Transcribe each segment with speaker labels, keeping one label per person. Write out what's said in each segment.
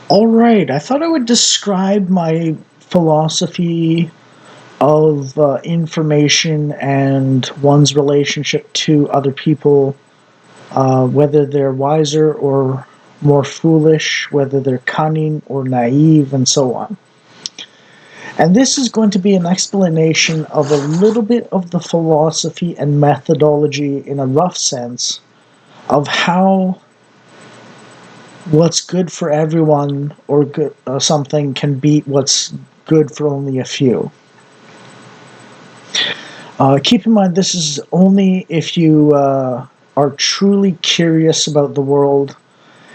Speaker 1: All right, I thought I would describe my philosophy of information and one's relationship to other people, whether they're wiser or more foolish, whether they're cunning or naive, and so on. And this is going to be an explanation of a little bit of the philosophy and methodology in a rough sense of how what's good for everyone or good, something can beat what's good for only a few. Keep in mind, this is only if you are truly curious about the world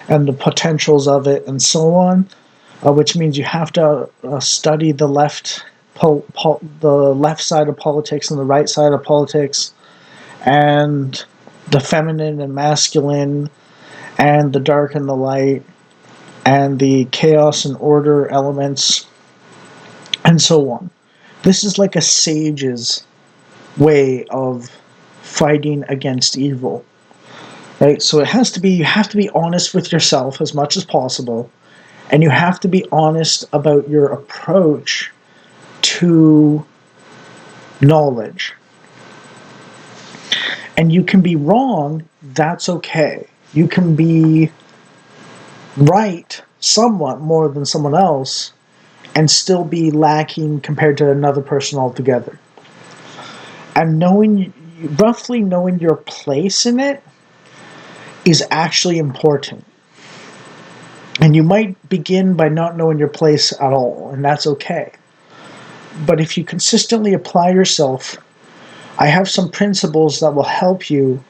Speaker 1: and the potentials of it and so on, which means you have to study the the left side of politics and the right side of politics, and the feminine and masculine, and the dark and the light, and the chaos and order elements, and so on. This is like a sage's way of fighting against evil. Right? So it has to be you have to be honest with yourself as much as possible, and you have to be honest about your approach to knowledge. And you can be wrong, that's okay. You can be right somewhat more than someone else and still be lacking compared to another person altogether. And roughly knowing your place in it is actually important. And you might begin by not knowing your place at all, and that's okay. But if you consistently apply yourself, I have some principles that will help you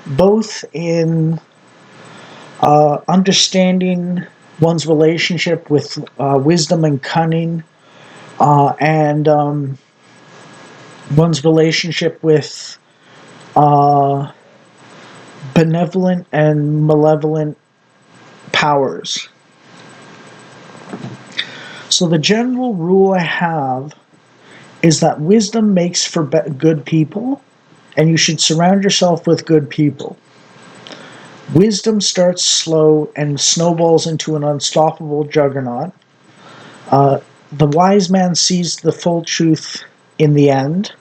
Speaker 1: both in understanding one's relationship with wisdom and cunning, and one's relationship with uh, benevolent and malevolent powers. So the general rule I have is that wisdom makes for good people, and you should surround yourself with good people. Wisdom starts slow and snowballs into an unstoppable juggernaut. Uh, the wise man sees the full truth in the end,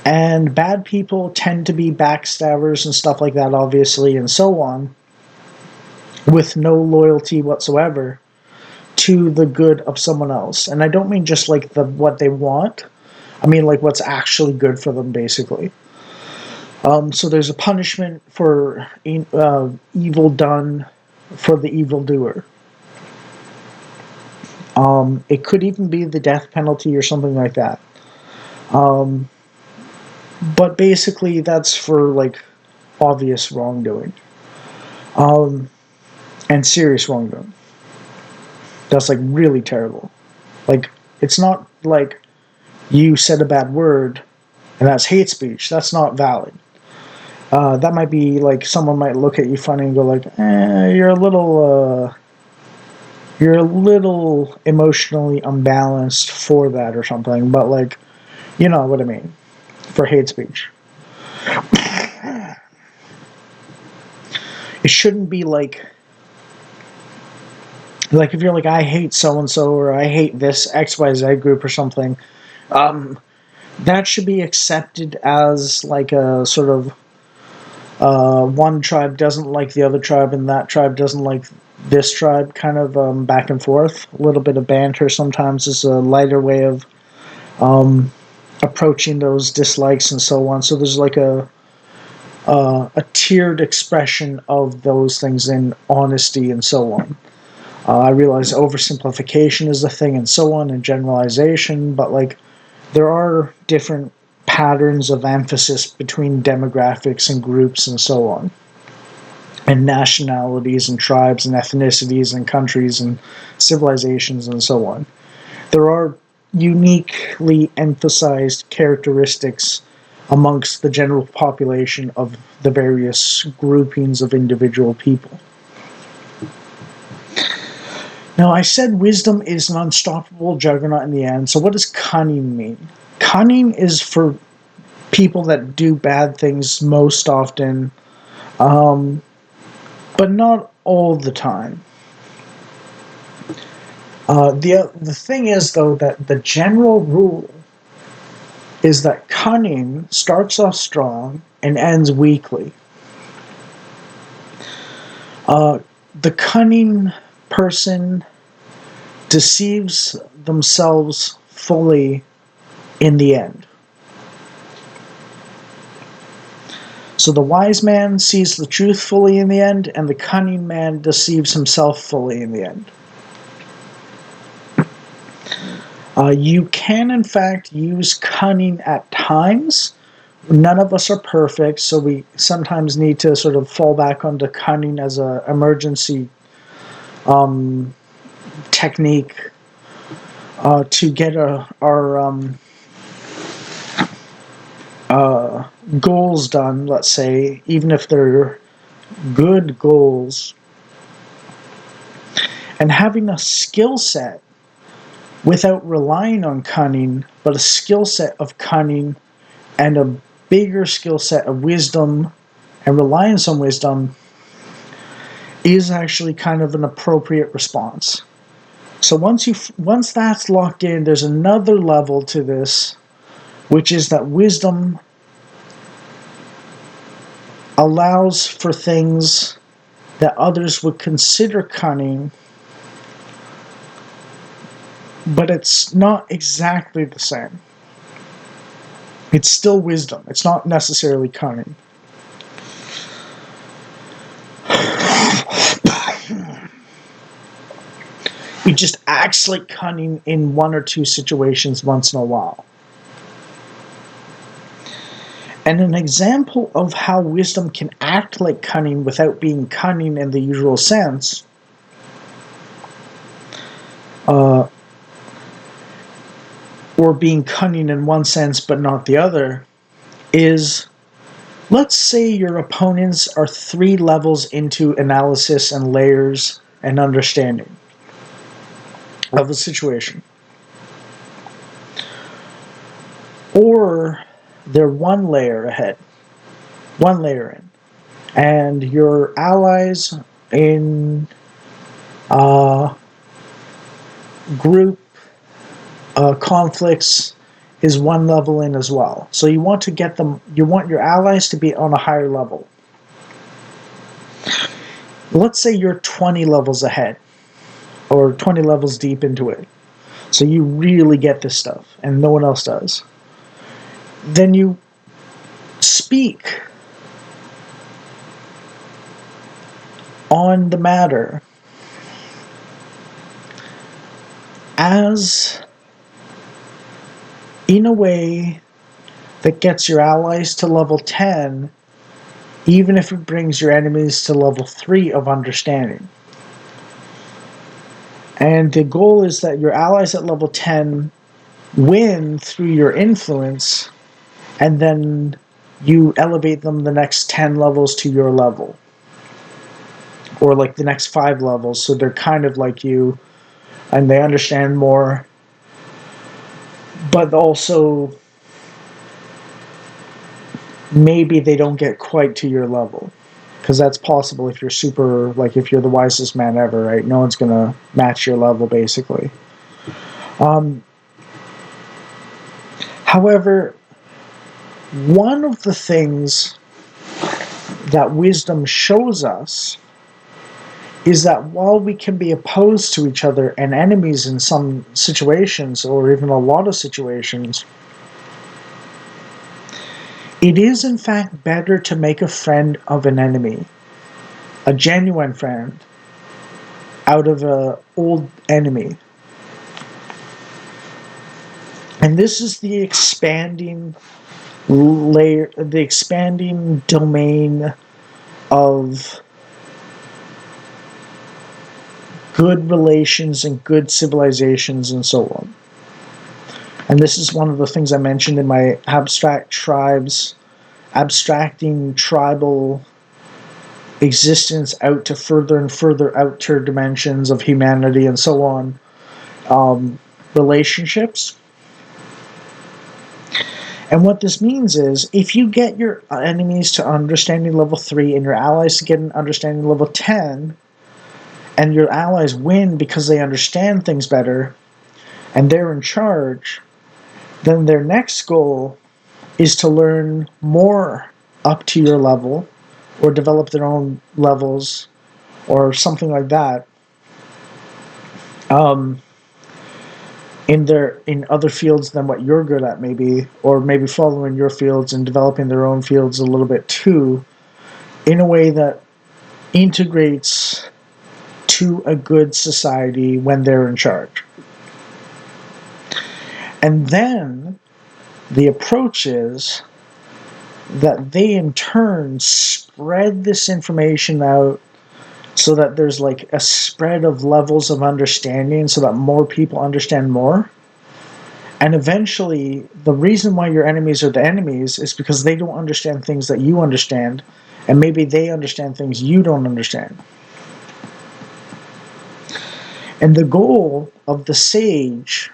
Speaker 1: and bad people tend to be backstabbers and stuff like that, obviously, and so on, with no loyalty whatsoever to the good of someone else. And I don't mean just like what they want. I mean like what's actually good for them, basically. So there's a punishment for evil done for the evildoer. It could even be the death penalty or something like that. Um, but basically, that's for like obvious wrongdoing, um, and serious wrongdoing. That's like really terrible. Like it's not like you said a bad word and that's hate speech. That's not valid. That might be like someone might look at you funny and go like, you're a little emotionally unbalanced for that or something." But like, you know what I mean for hate speech. It shouldn't be like if you're like, "I hate so and so," or "I hate this XYZ group" or something. Um, that should be accepted as like a sort of one tribe doesn't like the other tribe, and that tribe doesn't like this tribe, kind of back and forth. A little bit of banter sometimes is a lighter way of approaching those dislikes and so on. So there's like a tiered expression of those things in honesty and so on. I realize oversimplification is a thing and so on, and generalization, but like there are different patterns of emphasis between demographics and groups and so on, and nationalities and tribes and ethnicities and countries and civilizations and so on. There are uniquely emphasized characteristics amongst the general population of the various groupings of individual people. Now, I said wisdom is an unstoppable juggernaut in the end. So, what does cunning mean? Cunning is for people that do bad things most often, um, but not all the time. The thing is, though, that the general rule is that cunning starts off strong and ends weakly. Uh, the cunning person deceives themselves fully in the end. So the wise man sees the truth fully in the end, and the cunning man deceives himself fully in the end. You can, in fact, use cunning at times. None of us are perfect, so we sometimes need to sort of fall back onto cunning as an emergency um, technique to get our goals done, let's say, even if they're good goals. And having a skill set without relying on cunning, but a skill set of cunning and a bigger skill set of wisdom and reliance on wisdom is actually kind of an appropriate response. So once that's locked in, there's another level to this, which is that wisdom allows for things that others would consider cunning, but it's not exactly the same. It's still wisdom. It's not necessarily cunning. It just acts like cunning in one or two situations once in a while. And an example of how wisdom can act like cunning without being cunning in the usual sense or being cunning in one sense but not the other is, let's say your opponents are 3 levels into analysis and layers and understanding of a situation. Or they're 1 layer ahead, 1 layer in. And your allies in group conflicts is 1 level in as well. So you want your allies to be on a higher level. Let's say you're 20 levels ahead or 20 levels deep into it. So you really get this stuff and no one else does. Then you speak on the matter as in a way that gets your allies to level 10, even if it brings your enemies to level 3 of understanding. And the goal is that your allies at level 10 win through your influence, and then you elevate them the next 10 levels to your level. Or like the next 5 levels, so they're kind of like you, and they understand more, but also maybe they don't get quite to your level. Because that's possible if you're super, like if you're the wisest man ever, right? No one's going to match your level, basically. However, one of the things that wisdom shows us is that while we can be opposed to each other and enemies in some situations, or even a lot of situations, it is in fact better to make a friend of an enemy, a genuine friend, out of an old enemy. And this is the expanding layer, the expanding domain of good relations and good civilizations and so on. And this is one of the things I mentioned in my abstract tribes, abstracting tribal existence out to further and further outer dimensions of humanity and so on. Relationships. And what this means is, if you get your enemies to understanding level 3 and your allies to get an understanding level 10, and your allies win because they understand things better and they're in charge, then their next goal is to learn more up to your level or develop their own levels or something like that, um, in other fields than what you're good at, maybe, or maybe following your fields and developing their own fields a little bit too, in a way that integrates to a good society when they're in charge. And then the approach is that they in turn spread this information out so that there's like a spread of levels of understanding so that more people understand more. And eventually, the reason why your enemies are the enemies is because they don't understand things that you understand, and maybe they understand things you don't understand. And the goal of the sage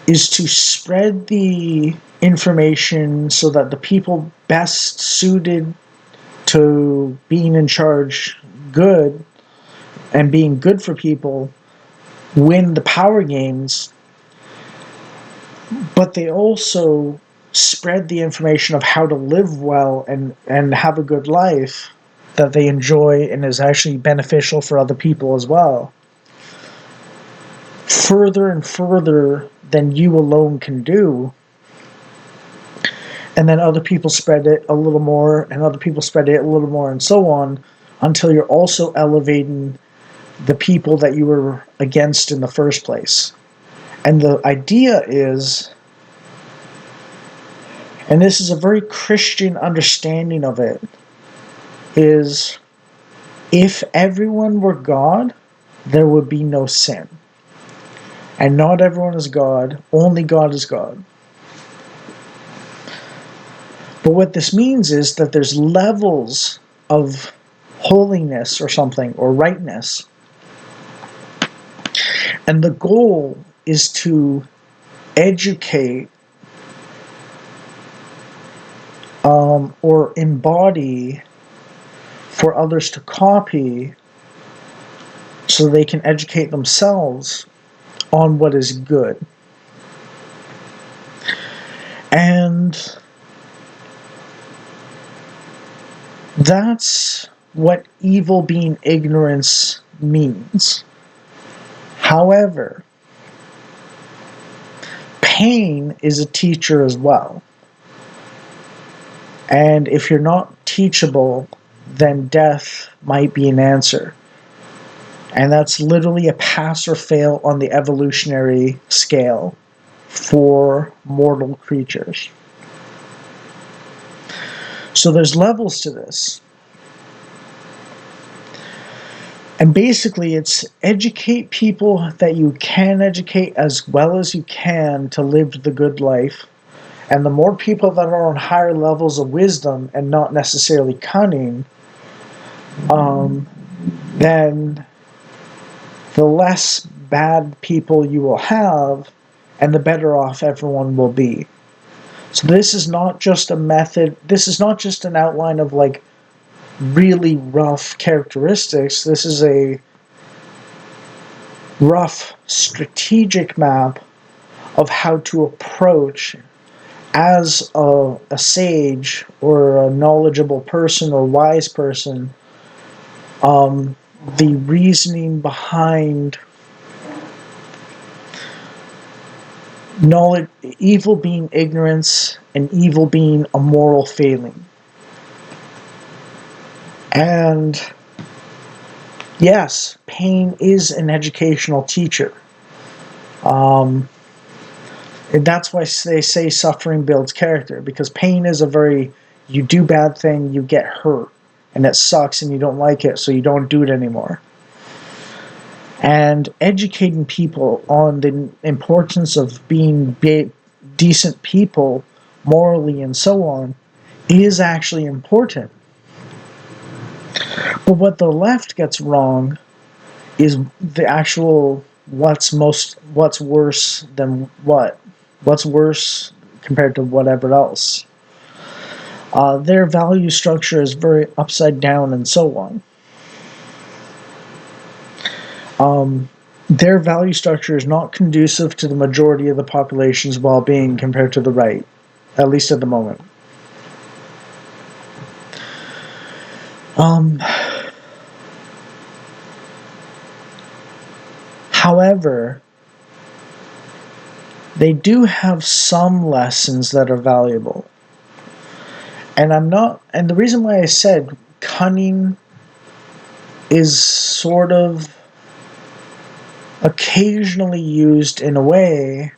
Speaker 1: is to spread the information so that the people best suited to being in charge good and being good for people win the power games, but they also spread the information of how to live well and have a good life that they enjoy and is actually beneficial for other people as well. Further and further than you alone can do. And then other people spread it a little more, and other people spread it a little more, and so on, until you're also elevating the people that you were against in the first place. And the idea is, and this is a very Christian understanding of it, is if everyone were God, there would be no sin. And not everyone is God, only God is God. But what this means is that there's levels of holiness or something, or rightness. And the goal is to educate or embody for others to copy so they can educate themselves on what is good. And that's what evil being ignorance means. However, pain is a teacher as well. And if you're not teachable, then death might be an answer. And that's literally a pass or fail on the evolutionary scale for mortal creatures. So there's levels to this. And basically, it's educate people that you can educate as well as you can to live the good life. And the more people that are on higher levels of wisdom and not necessarily cunning, then the less bad people you will have, and the better off everyone will be. So this is not just a method, this is not just an outline of like really rough characteristics. This is a rough strategic map of how to approach as a sage or a knowledgeable person or wise person, the reasoning behind knowledge, evil being ignorance, and evil being a moral failing. And yes, pain is an educational teacher. And that's why they say suffering builds character, because pain is a very, you do bad thing, you get hurt, and it sucks and you don't like it, so you don't do it anymore. And educating people on the importance of being decent people, morally and so on, is actually important. But what the left gets wrong is the actual what's worse than what. What's worse compared to whatever else. Their value structure is very upside down and so on. Um, their value structure is not conducive to the majority of the population's well being compared to the right, at least at the moment. Um, However, they do have some lessons that are valuable. And the reason why I said cunning is sort of occasionally used in a way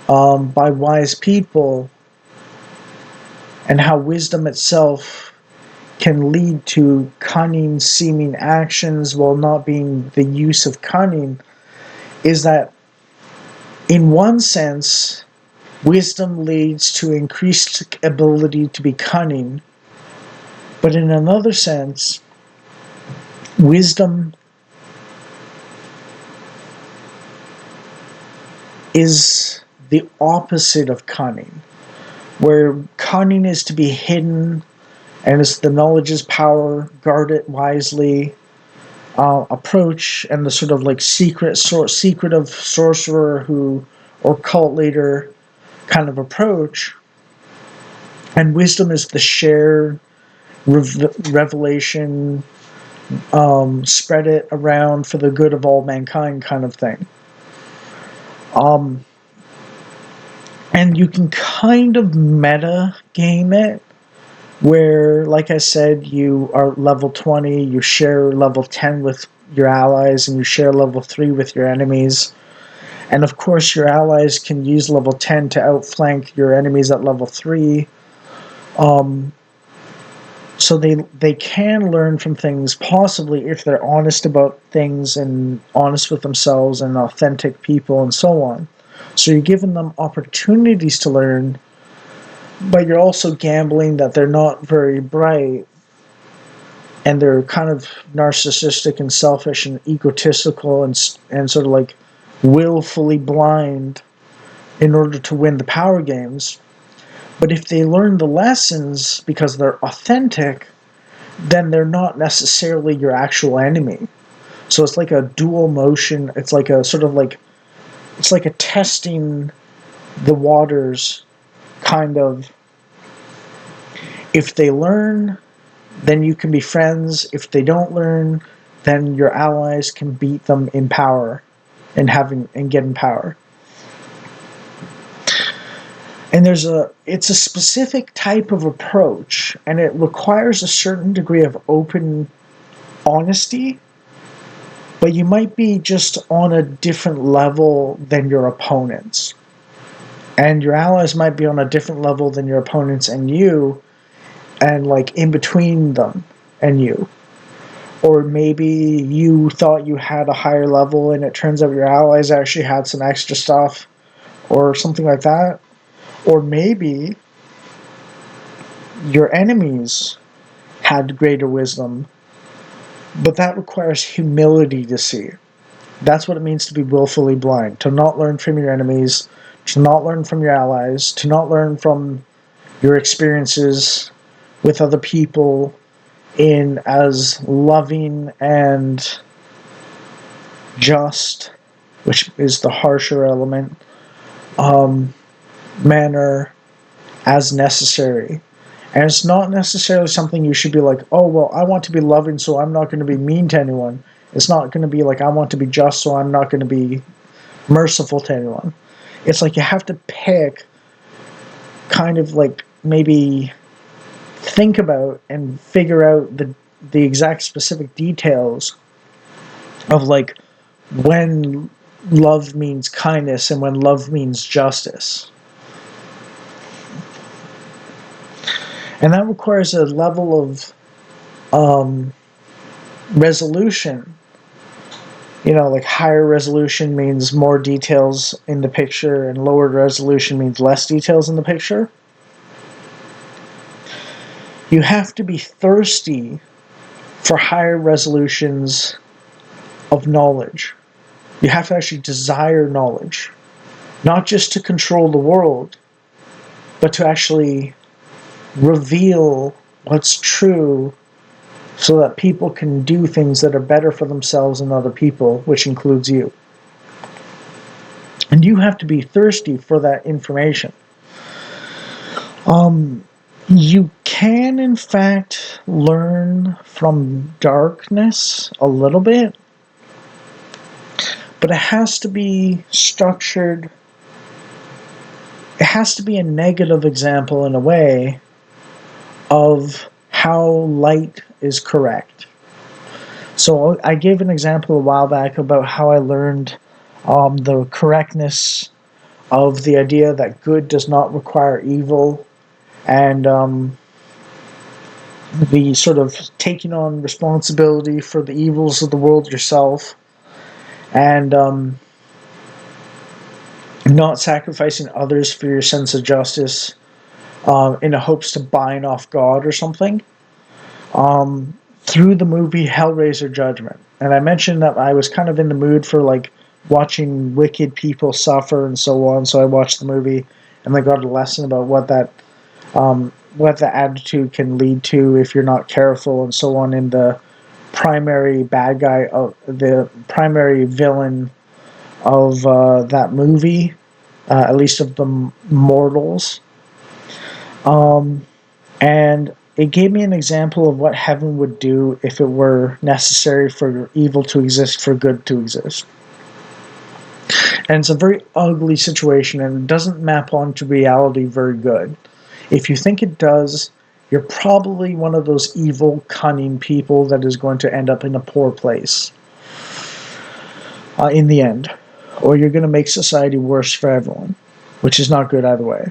Speaker 1: by wise people, and how wisdom itself can lead to cunning seeming actions while not being the use of cunning, is that in one sense, wisdom leads to increased ability to be cunning, but in another sense, wisdom is the opposite of cunning, where cunning is to be hidden and it's the knowledge is power, guard it wisely approach, and the sort of like secretive sorcerer who or cult leader kind of approach. And wisdom is the shared revelation, spread it around for the good of all mankind kind of thing. Um, and you can kind of meta game it where, like I said, you are level 20, you share level 10 with your allies, and you share level 3 with your enemies. And of course, your allies can use level 10 to outflank your enemies at level 3. Um, so they can learn from things, possibly if they're honest about things and honest with themselves and authentic people and so on. So you're giving them opportunities to learn, but you're also gambling that they're not very bright and they're kind of narcissistic and selfish and egotistical and sort of like willfully blind in order to win the power games. But if they learn the lessons because they're authentic, then they're not necessarily your actual enemy. So it's like a dual motion. It's like a sort of like, it's like a testing the waters kind of. If they learn, then you can be friends. If they don't learn, then your allies can beat them in power and get in power. And it's a specific type of approach, and it requires a certain degree of open honesty, but you might be just on a different level than your opponents. And your allies might be on a different level than your opponents and you, and like in between them and you. Or maybe you thought you had a higher level and it turns out your allies actually had some extra stuff or something like that. Or maybe your enemies had greater wisdom, but that requires humility to see. That's what it means to be willfully blind, to not learn from your enemies, to not learn from your allies, to not learn from your experiences with other people in as loving and just, which is the harsher element, manner as necessary. And it's not necessarily something you should be like, oh, well, I want to be loving, so I'm not going to be mean to anyone. It's not going to be like, I want to be just, so I'm not going to be merciful to anyone. It's like you have to pick, kind of like maybe think about and figure out the exact specific details of like when love means kindness and when love means justice. And that requires a level of resolution. You know, like higher resolution means more details in the picture, and lower resolution means less details in the picture. You have to be thirsty for higher resolutions of knowledge. You have to actually desire knowledge, not just to control the world, but to actually reveal what's true so that people can do things that are better for themselves and other people, which includes you. And you have to be thirsty for that information. You can, in fact, learn from darkness a little bit, but it has to be structured. It has to be a negative example, in a way, of how light is correct. So I gave an example a while back about how I learned the correctness of the idea that good does not require evil, and the sort of taking on responsibility for the evils of the world yourself, and not sacrificing others for your sense of justice, in a hopes to bind off God or something, through the movie Hellraiser Judgment. And I mentioned that I was kind of in the mood for like watching wicked people suffer and so on, so I watched the movie and I got a lesson about what the attitude can lead to if you're not careful and so on. In the primary bad guy of the primary villain of that movie, at least of the mortals. And it gave me an example of what heaven would do if it were necessary for evil to exist for good to exist. And it's a very ugly situation, and it doesn't map onto reality very good. If you think it does, you're probably one of those evil, cunning people that is going to end up in a poor place in the end. Or you're going to make society worse for everyone, which is not good either way.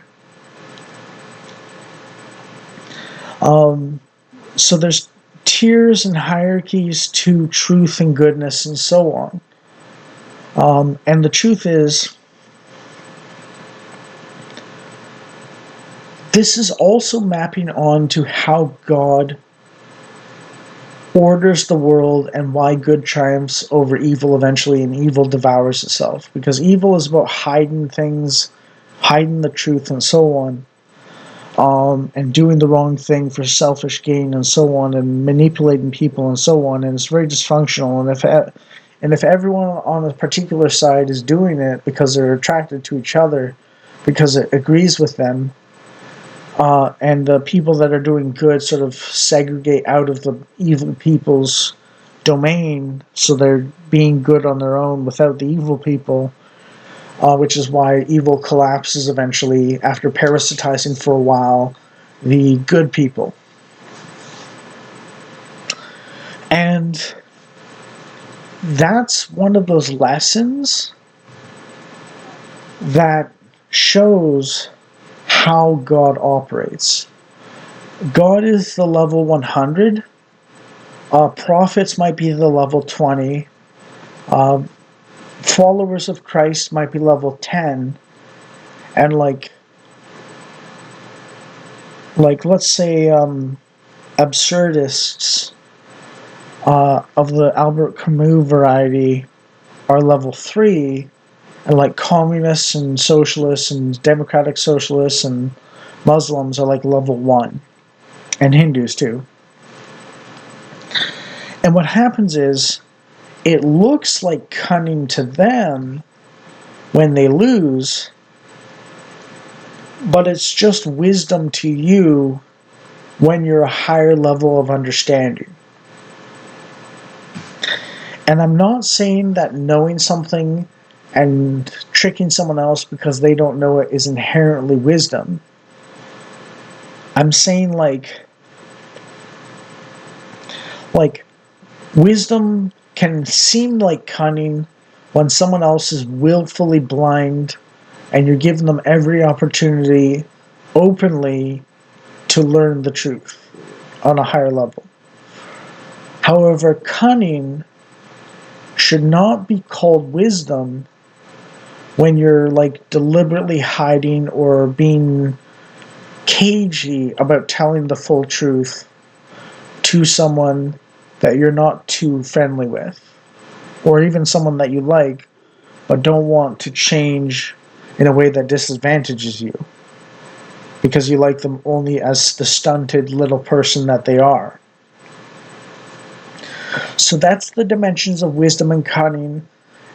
Speaker 1: So there's tiers and hierarchies to truth and goodness and so on. And the truth is, this is also mapping on to how God orders the world and why good triumphs over evil eventually, and evil devours itself. Because evil is about hiding things, hiding the truth and so on, and doing the wrong thing for selfish gain and so on, and manipulating people and so on, and it's very dysfunctional. And if everyone on a particular side is doing it because they're attracted to each other, because it agrees with them, and the people that are doing good sort of segregate out of the evil people's domain, so they're being good on their own without the evil people, which is why evil collapses eventually after parasitizing for a while the good people. And that's one of those lessons that shows how God operates. God is the level 100. Prophets might be the level 20. Followers of Christ might be level 10. And like let's say absurdists of the Albert Camus variety are level 3, and like communists and socialists and democratic socialists and Muslims are like level 1, and Hindus too. And what happens is, it looks like cunning to them when they lose, but it's just wisdom to you when you're a higher level of understanding. And I'm not saying that knowing something and tricking someone else because they don't know it is inherently wisdom. I'm saying like wisdom can seem like cunning when someone else is willfully blind and you're giving them every opportunity openly to learn the truth on a higher level. However, cunning should not be called wisdom when you're like deliberately hiding or being cagey about telling the full truth to someone that you're not too friendly with, or even someone that you like but don't want to change in a way that disadvantages you because you like them only as the stunted little person that they are. So that's the dimensions of wisdom and cunning,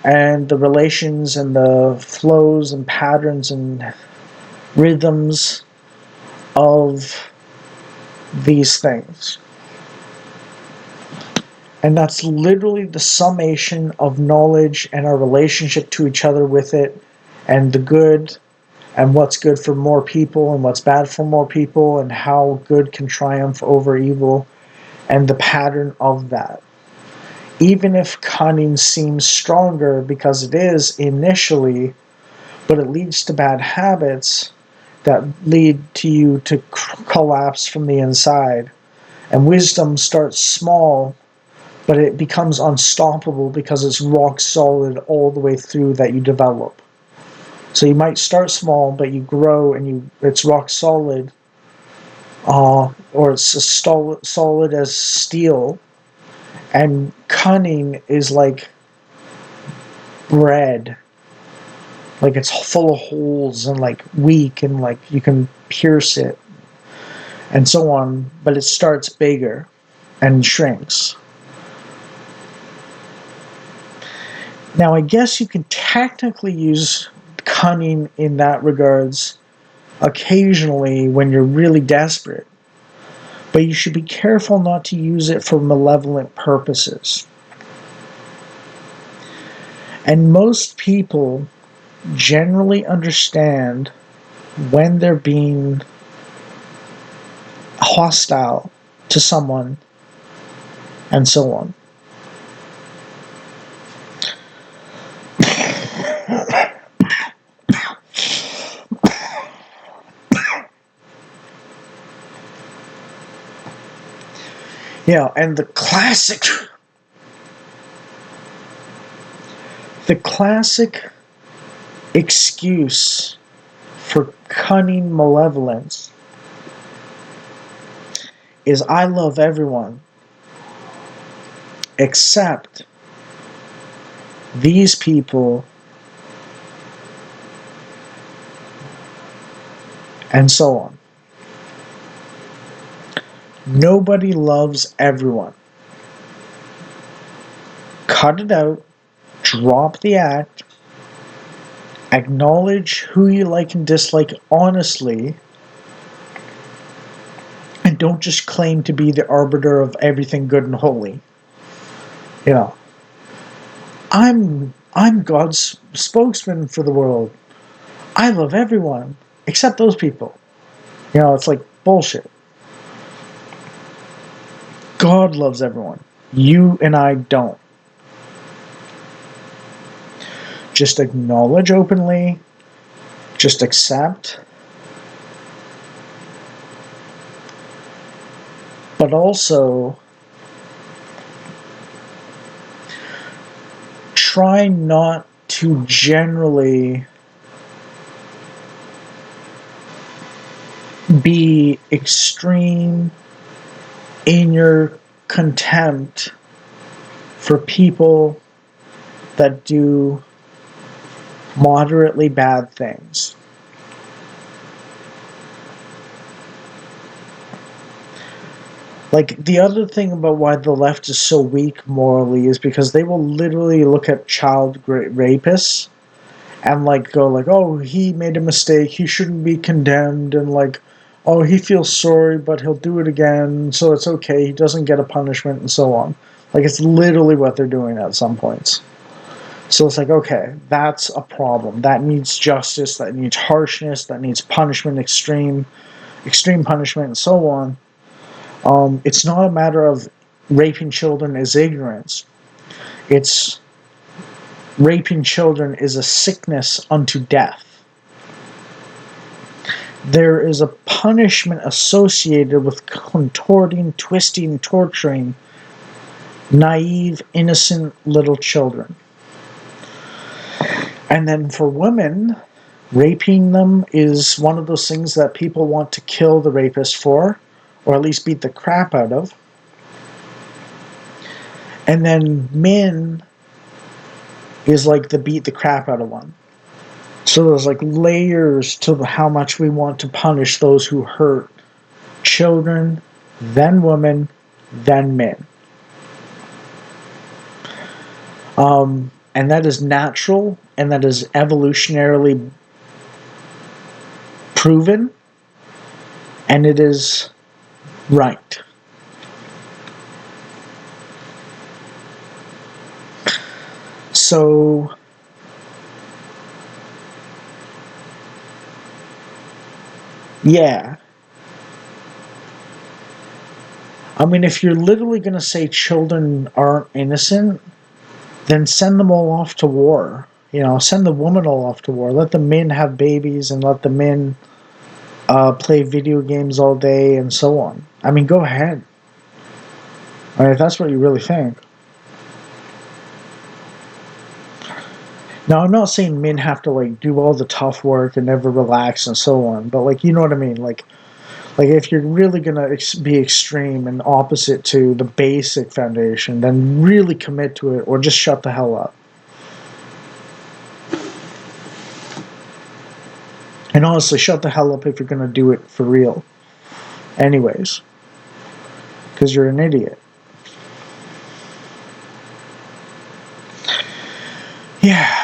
Speaker 1: and the relations and the flows and patterns and rhythms of these things. And that's literally the summation of knowledge and our relationship to each other with it, and the good, and what's good for more people and what's bad for more people, and how good can triumph over evil, and the pattern of that. Even if cunning seems stronger because it is initially, but it leads to bad habits that lead to you to collapse from the inside. And wisdom starts small, but it becomes unstoppable because it's rock solid all the way through that you develop. So you might start small, but you grow and it's rock solid, or it's as solid as steel. And cunning is like bread, like it's full of holes and like weak and like you can pierce it and so on, but it starts bigger and shrinks. Now, I guess you can technically use cunning in that regards occasionally when you're really desperate, but you should be careful not to use it for malevolent purposes. And most people generally understand when they're being hostile to someone and so on. Yeah, and the classic excuse for cunning malevolence is I love everyone except these people and so on. Nobody loves everyone. Cut it out, drop the act, acknowledge who you like and dislike honestly, and don't just claim to be the arbiter of everything good and holy. You know, I'm God's spokesman for the world. I love everyone except those people. You know, it's like bullshit. God loves everyone. You and I don't. Just acknowledge openly, just accept, but also try not to generally be extreme in your contempt for people that do moderately bad things. Like, the other thing about why the left is so weak morally is because they will literally look at child rapists and like go like, oh, he made a mistake, he shouldn't be condemned, and like, oh, he feels sorry but he'll do it again, so it's okay, he doesn't get a punishment, and so on. Like, it's literally what they're doing at some points. So it's like, okay, that's a problem. That needs justice, that needs harshness, that needs punishment, extreme punishment, and so on. It's not a matter of raping children is ignorance. It's raping children is a sickness unto death. There is a punishment associated with contorting, twisting, torturing naive, innocent little children. And then for women, raping them is one of those things that people want to kill the rapist for, or at least beat the crap out of. And then men is like the beat the crap out of one. So there's like layers to how much we want to punish those who hurt children, then women, then men. And that is natural, and that is evolutionarily proven, and it is right. So, yeah. I mean, if you're literally going to say children aren't innocent, then send them all off to war. You know, send the women all off to war. Let the men have babies and let the men play video games all day and so on. I mean, go ahead. I mean, if that's what you really think. Now, I'm not saying men have to like do all the tough work and never relax and so on, but like, you know what I mean? Like if you're really gonna be extreme and opposite to the basic foundation, then really commit to it, or just shut the hell up. And honestly, shut the hell up if you're gonna do it for real. Anyways, because you're an idiot. Yeah.